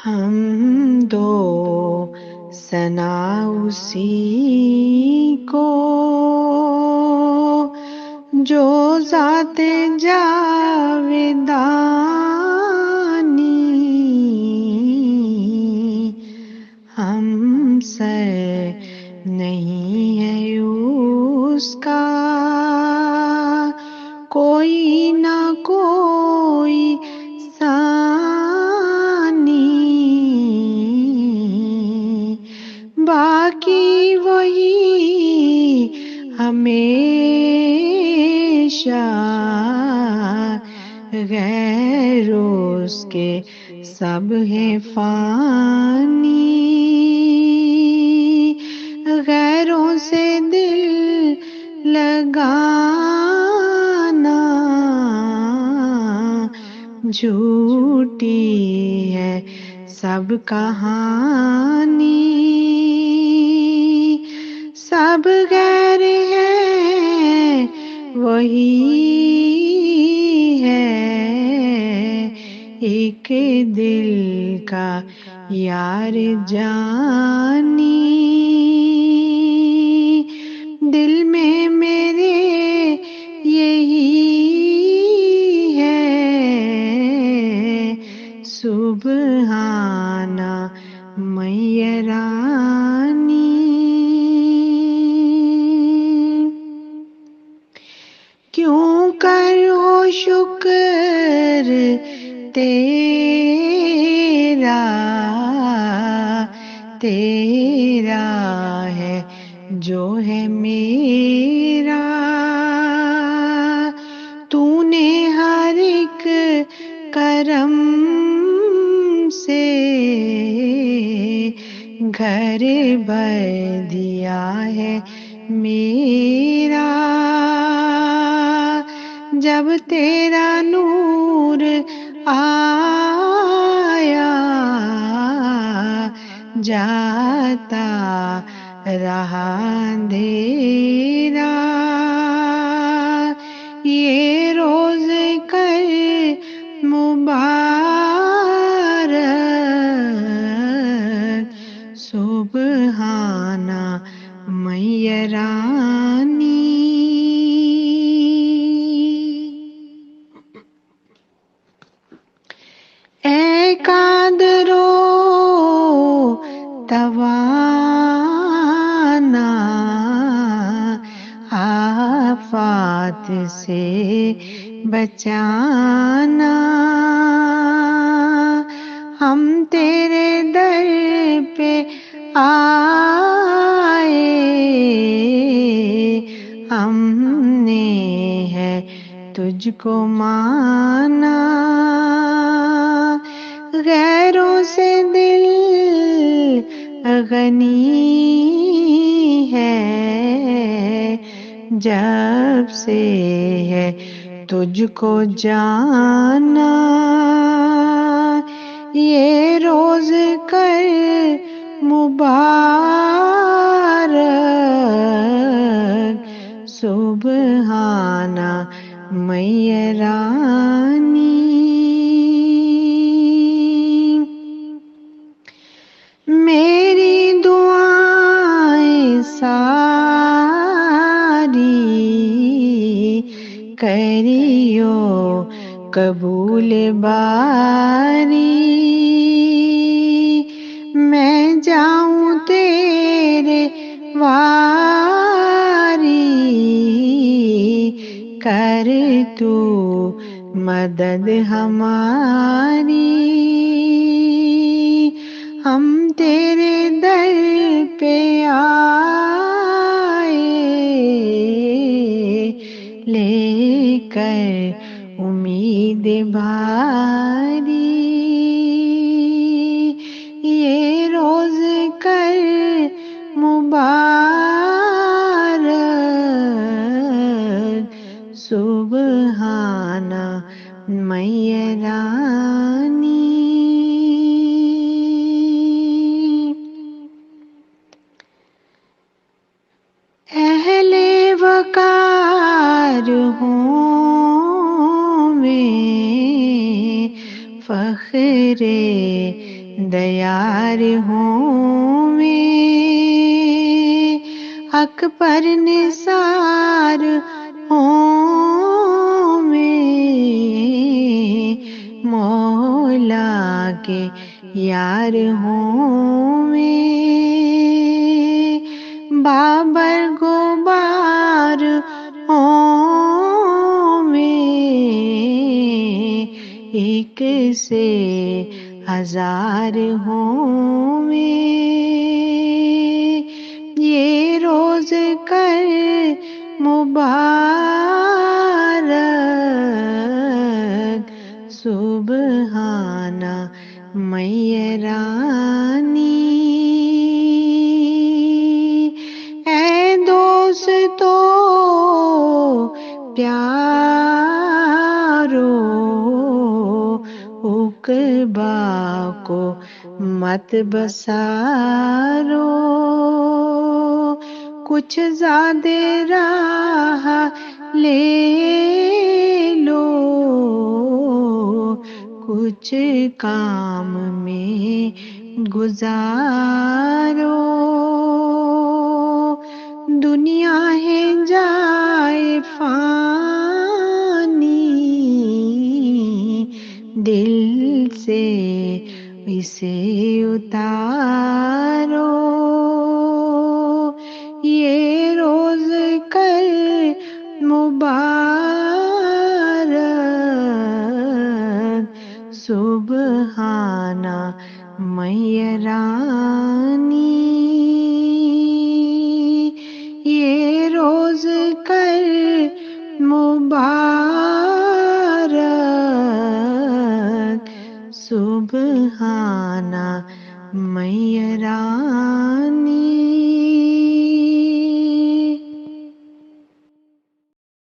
ہم دو ثنا اسی کو جو ذات جاویدانی، ہم سر نہیں ہے اس کا کوئی نہ کوئی ثانی، باقی وہی ہمیشہ، غیر اس کے سب ہیں فانی، غیروں سے دل لگانا جھوٹی ہے سب کہانی، سب غیر ہے وہی ہے ایک دل کا یار جانی، دل میں میرے یہی ہے سبحانہ میرانی، کیوں کرو شکر تیرا، تیرا ہے جو ہے میرا، تو نے ہر ایک کرم سے گھر بھر دیا ہے میرا، جب تیرا نور آیا جاتا رہا اندھیرا، یہ روز کر مبارک سبحانہ میرانی، اے قادر و توانا، آفات سے بچانا، ہم تیرے در پہ آئے، ہم نے ہے تجھ کو مانا، غیروں سے دل غنی ہے جب سے ہے تجھ کو جانا، یہ روز کر مبارک سبحانہ میرانی، میری دعائیں ساری کریو قبول باری، میں جاؤں تیرے واری، کر تو مدد ہماری، ہم تیرے در پہ آئے لے کر امید بھاری، یہ روز کر مبارک سبحانہ میرانی۔ دیار ہوں میں، حق پر نثار ہوں میں، مولا کے یار ہوں میں، بابر غبار ہوں میں، ایک سے ہزار ہوں میں، یہ روز کر مبارک سبحانہ میرانی، اے دوستو پیارو، عقبہ کو مت بسارو، کچھ زیادہ راہ لے لو، کچھ کام میں گزارو، دنیا ہے جائے فانی، دل سے اسے اتارو، یہ روز کر مبارک سبحانہ میرانی، یہ روز کر مبارک سبحانہ میرانی۔